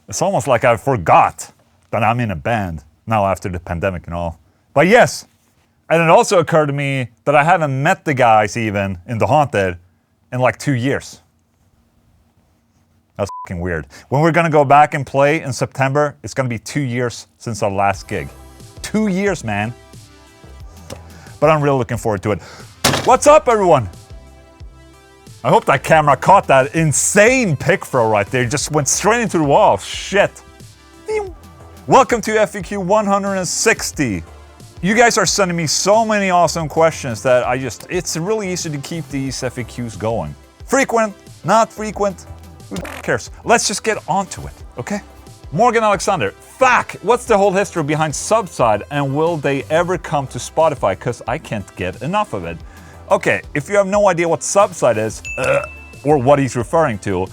It's almost like I forgot that I'm in a band now after the pandemic and all. But yes, and it also occurred to me that I haven't met the guys even in The Haunted in like 2 years. That's fucking weird. When we're gonna go back and play in September, it's gonna be 2 years since our last gig. 2 years, man. But I'm really looking forward to it. What's up, everyone? I hope that camera caught that insane pick throw right there. It just went straight into the wall. Shit. Welcome to FAQ160. You guys are sending me so many awesome questions that it's really easy to keep these FAQs going. Frequent, not frequent, who cares? Let's just get onto it, okay? Morgan Alexander, FAQ, what's the whole history behind Subcyde and will they ever come to Spotify? Because I can't get enough of it. Okay, if you have no idea what Subcyde is, or what he's referring to,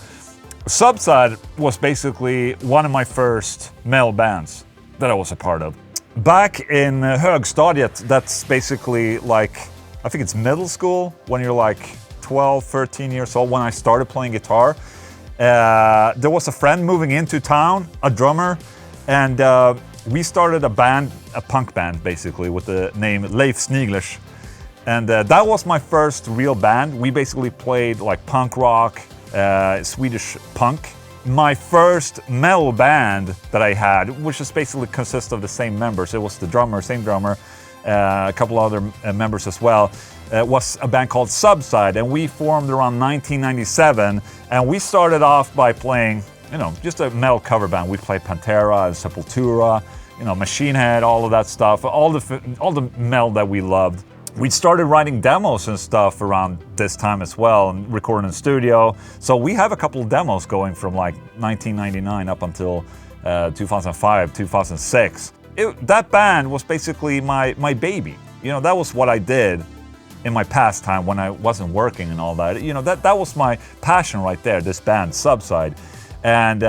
Subcyde was basically one of my first metal bands that I was a part of. Back in högstadiet, that's basically like, I think it's middle school, when you're like 12, 13 years old, when I started playing guitar. There was a friend moving into town, a drummer, and we started a band, a punk band basically, with the name Leif Sniglers. And that was my first real band. We basically played like punk rock, Swedish punk. My first metal band that I had, which is basically consists of the same members. It was the drummer, same drummer, a couple other members as well. Was a band called Subcyde, and we formed around 1997. And we started off by playing, you know, just a metal cover band. We played Pantera and Sepultura, you know, Machine Head, all of that stuff, all the metal that we loved. We started writing demos and stuff around this time as well, and recording in the studio. So we have a couple of demos going from like 1999 up until 2005, 2006. That band was basically my baby. You know, that was what I did in my pastime when I wasn't working and all that. You know, that was my passion right there, this band, Subcyde. And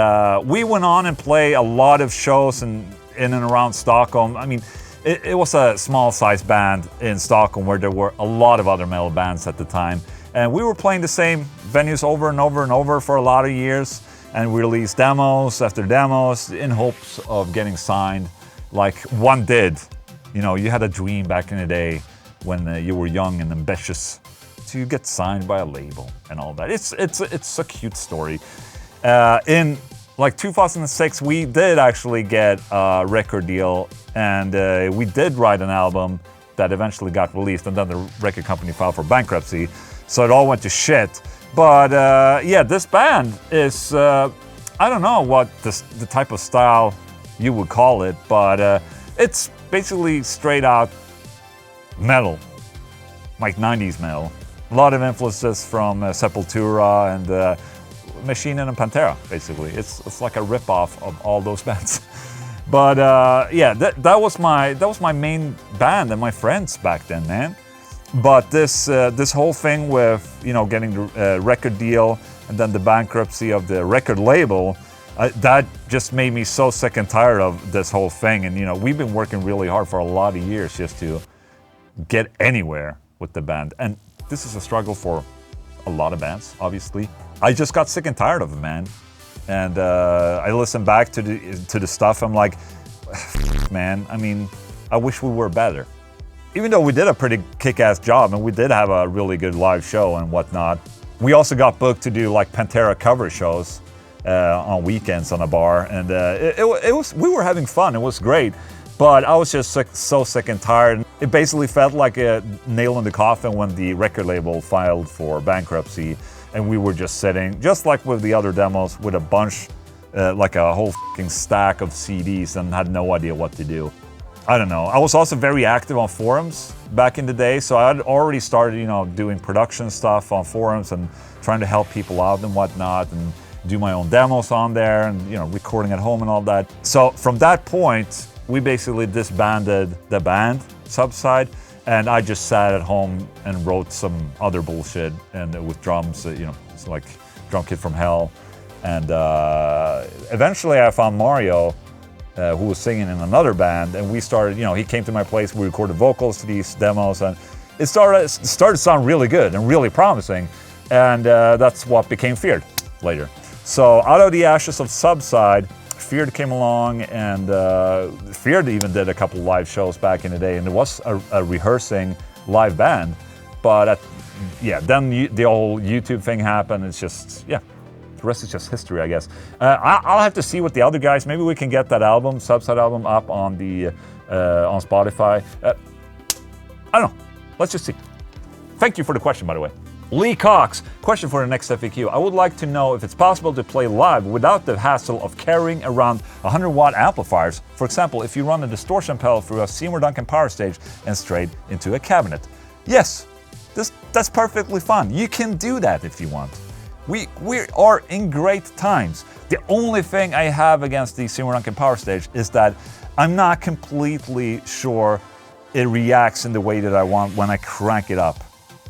we went on and play a lot of shows in and around Stockholm. I mean, it was a small-sized band in Stockholm where there were a lot of other metal bands at the time. And we were playing the same venues over and over and over for a lot of years. And we released demos after demos in hopes of getting signed like one did. You know, you had a dream back in the day when you were young and ambitious to get signed by a label and all that. It's a cute story. In like 2006, we did actually get a record deal, and we did write an album that eventually got released, and then the record company filed for bankruptcy, so it all went to shit. But yeah, this band is, I don't know what the type of style you would call it, but it's basically straight out metal, like 90s metal. A lot of influences from Sepultura and Machine Head and Pantera, basically. It's like a rip-off of all those bands. But yeah, that was my main band and my friends back then, man. But this whole thing with, you know, getting the record deal and then the bankruptcy of the record label, that just made me so sick and tired of this whole thing. And you know, we've been working really hard for a lot of years just to get anywhere with the band. And this is a struggle for a lot of bands, obviously. I just got sick and tired of it, man. And I listened back to the stuff. I'm like, man, I mean, I wish we were better. Even though we did a pretty kick-ass job and we did have a really good live show and whatnot, we also got booked to do like Pantera cover shows on weekends on a bar, and we were having fun. It was great, but I was just so sick and tired. It basically felt like a nail in the coffin when the record label filed for bankruptcy. And we were just sitting, just like with the other demos, with a bunch, like a whole fucking stack of CDs, and had no idea what to do. I don't know. I was also very active on forums back in the day, so I had already started, you know, doing production stuff on forums and trying to help people out and whatnot, and do my own demos on there, and you know, recording at home and all that. So from that point, we basically disbanded the band, Subcyde, and I just sat at home and wrote some other bullshit and with drums, you know, it's like Drum Kit from Hell. And eventually I found Mario, who was singing in another band, and we started, you know, he came to my place, we recorded vocals to these demos, and it started to sound really good and really promising, and that's what became Feared later. So out of the ashes of Subcyde, Feared came along, and Feared even did a couple live shows back in the day, and it was a rehearsing live band, but yeah, then the whole YouTube thing happened. It's just, yeah, the rest is just history, I guess. I'll have to see what the other guys, maybe we can get that album, Subcyde album, up on the on Spotify. I don't know, let's just see. Thank you for the question, by the way. Lee Cox, question for the next FAQ. I would like to know if it's possible to play live without the hassle of carrying around 100-watt amplifiers. For example, if you run a distortion pedal through a Seymour Duncan power stage and straight into a cabinet. Yes, that's perfectly fun. You can do that if you want. We are in great times. The only thing I have against the Seymour Duncan power stage is that I'm not completely sure it reacts in the way that I want when I crank it up,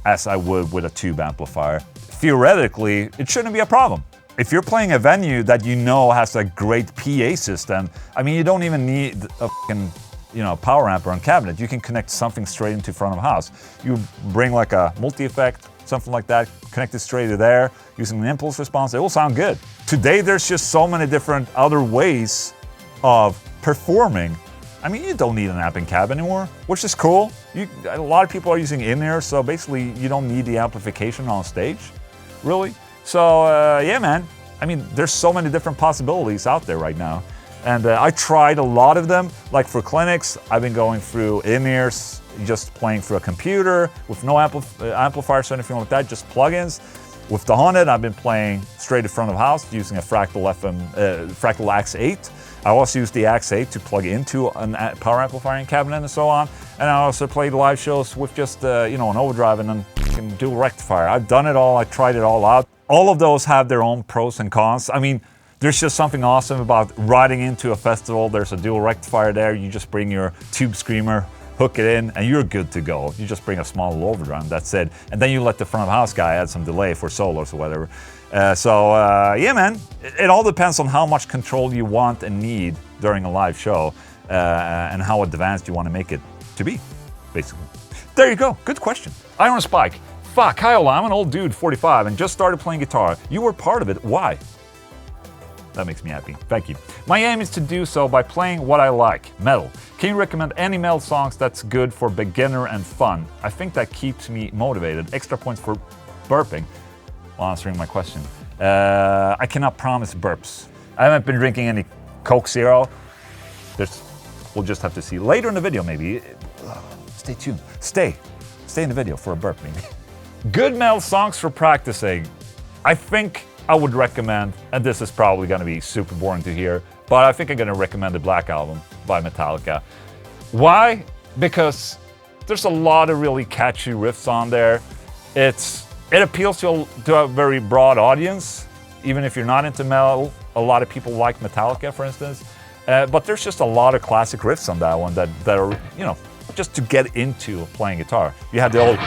as I would with a tube amplifier. Theoretically, it shouldn't be a problem. If you're playing a venue that you know has a great PA system, I mean, you don't even need a fucking, you know, power amp or a cabinet. You can connect something straight into front of house. You bring like a multi-effect, something like that, connect it straight to there, using an impulse response, it will sound good. Today, there's just so many different other ways of performing. I mean, you don't need an amp and cab anymore, which is cool. A lot of people are using in-ear, so basically you don't need the amplification on stage, really. So yeah, man, I mean, there's so many different possibilities out there right now. And I tried a lot of them, like for clinics, I've been going through in-ears, just playing through a computer with no amplifiers or anything like that, just plugins. With the Haunted, I've been playing straight in front of house using a Fractal X8. I also use the X8 to plug into a power amplifying cabinet and so on. And I also played live shows with just you know, an overdrive and then dual rectifier. I've done it all, I tried it all out. All of those have their own pros and cons. I mean, there's just something awesome about riding into a festival. There's a dual rectifier there. You just bring your tube screamer, hook it in, and you're good to go. You just bring a small overdrive, that's it. And then you let the front of house guy add some delay for solos or whatever. Yeah, man, it all depends on how much control you want and need during a live show and how advanced you want to make it to be, basically. There you go, good question. Iron Spike, fuck, hi Ola, I'm an old dude, 45, and just started playing guitar. You were part of it, why? That makes me happy, thank you. My aim is to do so by playing what I like, metal. Can you recommend any metal songs that's good for beginner and fun? I think that keeps me motivated. Extra points for burping while answering my question. I cannot promise burps. I haven't been drinking any Coke Zero. We'll just have to see later in the video, maybe. Stay tuned. Stay in the video for a burp, maybe. Good metal songs for practicing. I think I would recommend, and this is probably going to be super boring to hear, but I think I'm going to recommend the Black Album by Metallica. Why? Because there's a lot of really catchy riffs on there. It appeals to a very broad audience, even if you're not into metal. A lot of people like Metallica, for instance. But there's just a lot of classic riffs on that one that are, you know, just to get into playing guitar. You have the old...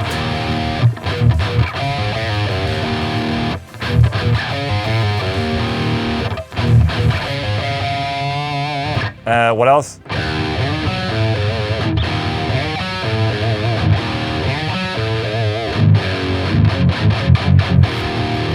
what else?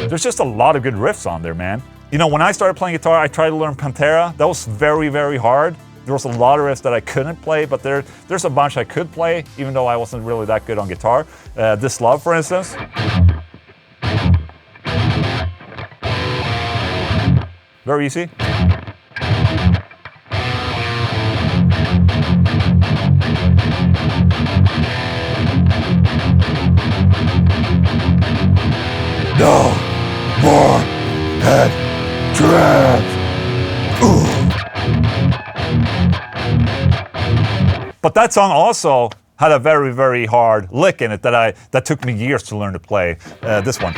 There's just a lot of good riffs on there, man. You know, when I started playing guitar, I tried to learn Pantera. That was very, very hard. There was a lot of riffs that I couldn't play, but there's a bunch I could play, even though I wasn't really that good on guitar. This Love, for instance. Very easy. No more head traps. But that song also had a very, very hard lick in it that took me years to learn to play. This one.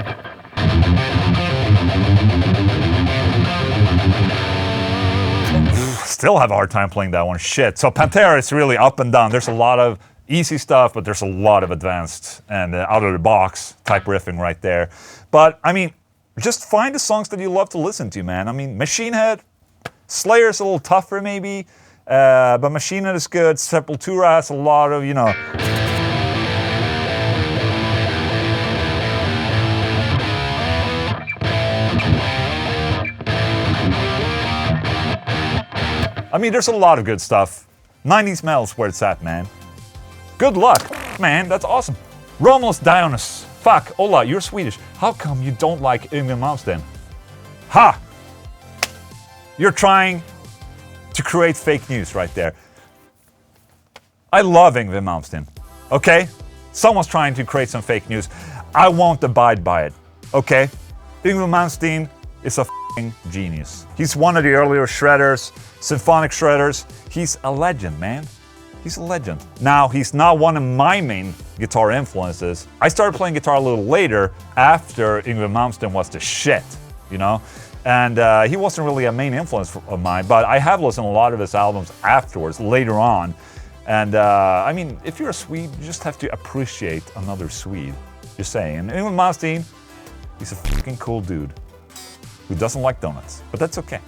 Still have a hard time playing that one. Shit. So Pantera is really up and down. There's a lot of Easy stuff, but there's a lot of advanced and out-of-the-box type riffing right there. But, I mean, just find the songs that you love to listen to, man. I mean, Machine Head, Slayer's a little tougher maybe, but Machine Head is good. Sepultura has a lot of, you know... I mean, there's a lot of good stuff. 90s metal's where it's at, man. Good luck, man, that's awesome. Romulus Dionys. Fuck, Ola, you're Swedish. How come you don't like Yngwie Malmsteen? Ha! You're trying to create fake news right there. I love Yngwie Malmsteen, okay? Someone's trying to create some fake news. I won't abide by it, okay? Yngwie Malmsteen is a f***ing genius. He's one of the earlier shredders, symphonic shredders. He's a legend, man. He's a legend. Now, he's not one of my main guitar influences. I started playing guitar a little later after Yngwie Malmsteen was the shit, you know? And he wasn't really a main influence of mine, but I have listened to a lot of his albums afterwards, later on. And I mean, if you're a Swede, you just have to appreciate another Swede. Just saying. And Yngwie Malmsteen, he's a fucking cool dude who doesn't like donuts, but that's okay.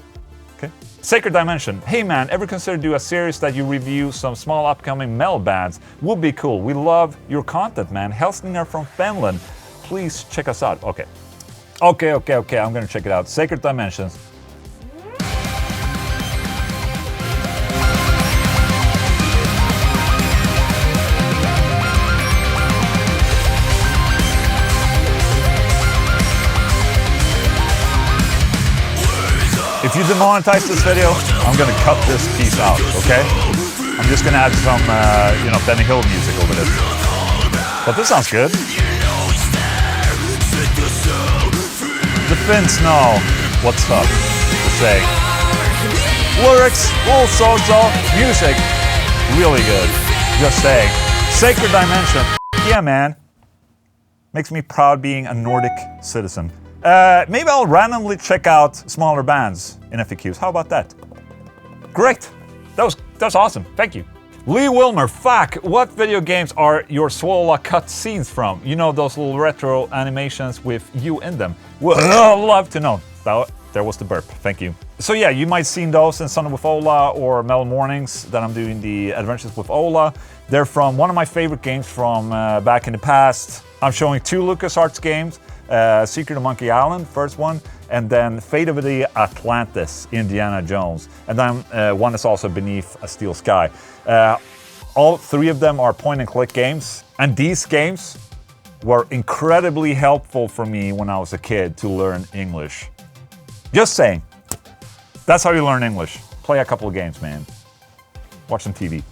Okay. Sacred Dimension. Hey man, ever consider do a series that you review some small upcoming metal bands? Would be cool. We love your content, man. Helslinger from Finland. Please check us out. Okay. Okay. I'm gonna check it out. Sacred Dimensions. If you demonetize this video, I'm gonna cut this piece out, okay? I'm just gonna add some, you know, Benny Hill music over this. But this sounds good. The Finns know what's up, to say. Lyrics, all sorts of music, really good. Just saying. Sacred Dimension, yeah man. Makes me proud being a Nordic citizen. Maybe I'll randomly check out smaller bands in FAQs. How about that? Great. That was awesome. Thank you. Lee Wilmer, fuck, what video games are your SWOLA cut scenes from? You know, those little retro animations with you in them. Well, I'd love to know. There was the burp. Thank you. So yeah, you might have seen those in Sunday with Ola or Metal Mornings that I'm doing the Adventures with Ola. They're from one of my favorite games from back in the past. I'm showing 2 LucasArts games. Secret of Monkey Island, first one, and then Fate of the Atlantis, Indiana Jones. And then one is also Beneath a Steel Sky. All 3 of them are point-and-click games, and these games were incredibly helpful for me when I was a kid to learn English. Just saying. That's how you learn English. Play a couple of games, man. Watch some TV.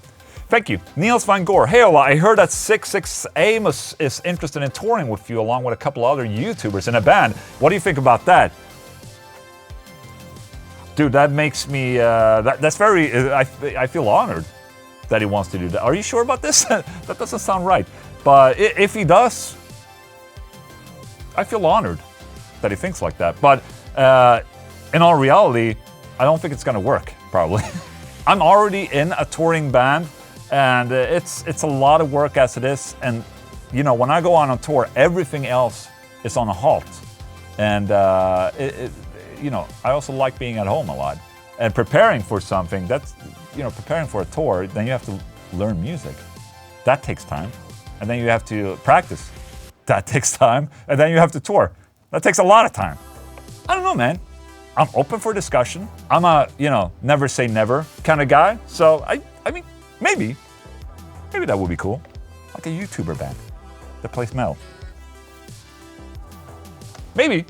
Thank you. Niels Van Gore. Hey, Ola, I heard that 66 Amos is interested in touring with you along with a couple other YouTubers in a band. What do you think about that? Dude, that makes me... that's very... I feel honored that he wants to do that. Are you sure about this? That doesn't sound right. But if he does, I feel honored that he thinks like that. But in all reality, I don't think it's going to work, probably. I'm already in a touring band. And it's a lot of work as it is, and you know, when I go on a tour, everything else is on a halt. And you know, I also like being at home a lot and preparing for something. That's, you know, preparing for a tour. Then you have to learn music. That takes time, and then you have to practice. That takes time, and then you have to tour. That takes a lot of time. I don't know, man. I'm open for discussion. I'm a, you know, never say never kind of guy. So I mean. Maybe that would be cool. Like a YouTuber band that plays metal. Maybe.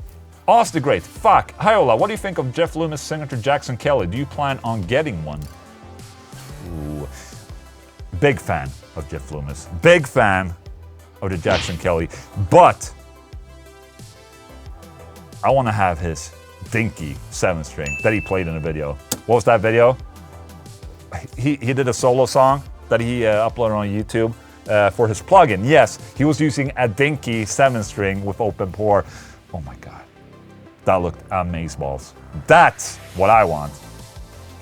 Oz the Great. Fuck. Hi Ola, what do you think of Jeff Loomis' signature Jackson Kelly? Do you plan on getting one? Ooh. Big fan of Jeff Loomis. Big fan of the Jackson Kelly. But I want to have his dinky 7-string that he played in a video. What was that video? He did a solo song that he uploaded on YouTube for his plugin. Yes, he was using a dinky 7-string with open pour. Oh my god, that looked amazeballs. That's what I want.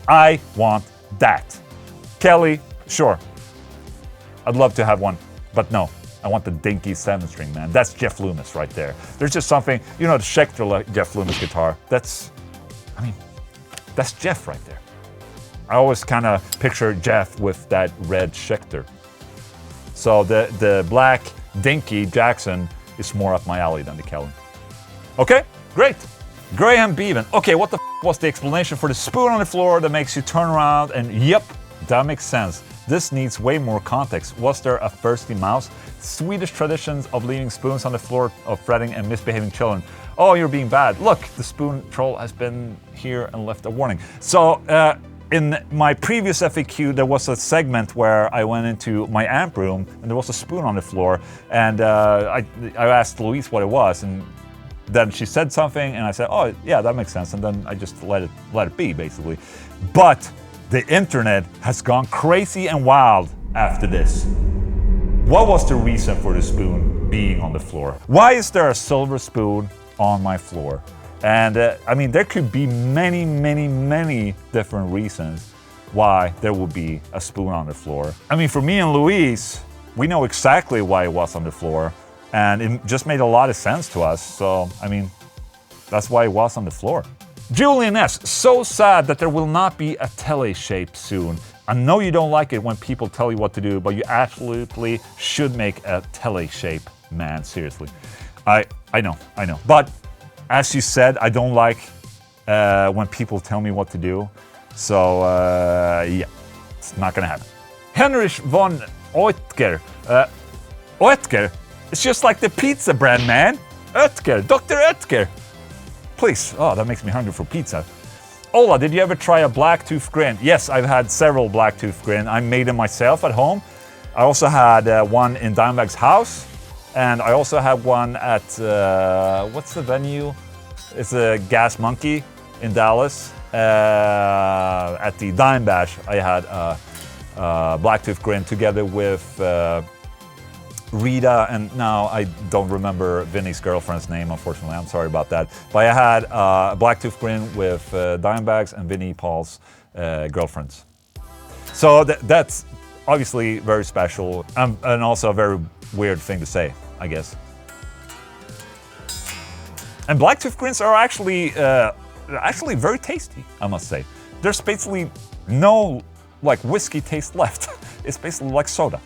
I want that. Kelly, sure. I'd love to have one, but no. I want the dinky 7-string, man. That's Jeff Loomis right there. There's just something, you know, the Schecter Jeff Loomis guitar. That's Jeff right there. I always kind of picture Jeff with that red Schecter. So the black dinky Jackson is more up my alley than the Kelly. Okay, great. Graham Beaven. Okay, what the was the explanation for the spoon on the floor that makes you turn around and yep, that makes sense. This needs way more context. Was there a thirsty mouse? Swedish traditions of leaving spoons on the floor of fretting and misbehaving children. Oh, you're being bad. Look, the spoon troll has been here and left a warning. So, in my previous FAQ, there was a segment where I went into my amp room and there was a spoon on the floor, and I asked Louise what it was, and then she said something, and I said, "Oh, yeah, that makes sense," and then I just let it be, basically. But the internet has gone crazy and wild after this. What was the reason for the spoon being on the floor? Why is there a silver spoon on my floor? And I mean, there could be many different reasons why there would be a spoon on the floor. I mean, for me and Louise, we know exactly why it was on the floor, and it just made a lot of sense to us. So, I mean, that's why it was on the floor. Julian S. So sad that there will not be a Tele-shape soon. I know you don't like it when people tell you what to do, but you absolutely should make a Tele-shape, man, seriously. I know. But as you said, I don't like when people tell me what to do. So, yeah, it's not gonna happen. Henrich von Oetker. Oetker? It's just like the pizza brand, man. Oetker, Dr. Oetker. Please. Oh, that makes me hungry for pizza. Ola, did you ever try a blacktooth Grin? Yes, I've had several blacktooth Grin. I made them myself at home. I also had one in Dimebag's house, and I also had one at, what's the venue? It's a Gas Monkey in Dallas. At the Dime Bash, I had a blacktooth Grin together with Rita, and now I don't remember Vinny's girlfriend's name, unfortunately. I'm sorry about that. But I had a blacktooth Grin with Dimebags and Vinny Paul's girlfriends. So that's obviously very special, and also a very weird thing to say, I guess. And blacktooth Grins are actually very tasty, I must say. There's basically no like whiskey taste left. It's basically like soda.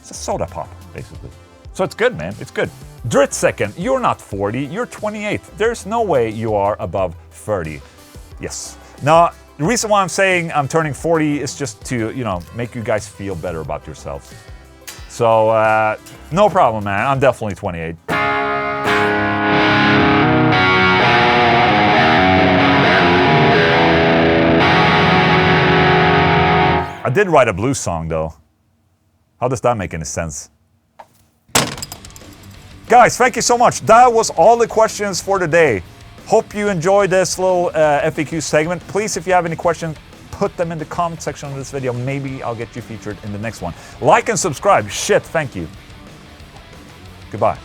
It's a soda pop, basically. So it's good, man. It's good. Drit second, you're not 40, you're 28. There's no way you are above 30. Yes. Now, the reason why I'm saying I'm turning 40 is just to, you know, make you guys feel better about yourselves. So, no problem, man. I'm definitely 28. I did write a blues song, though. How does that make any sense? Guys, thank you so much. That was all the questions for today. Hope you enjoyed this little FAQ segment. Please, if you have any questions, put them in the comment section of this video. Maybe I'll get you featured in the next one. Like and subscribe. Shit, thank you. Goodbye.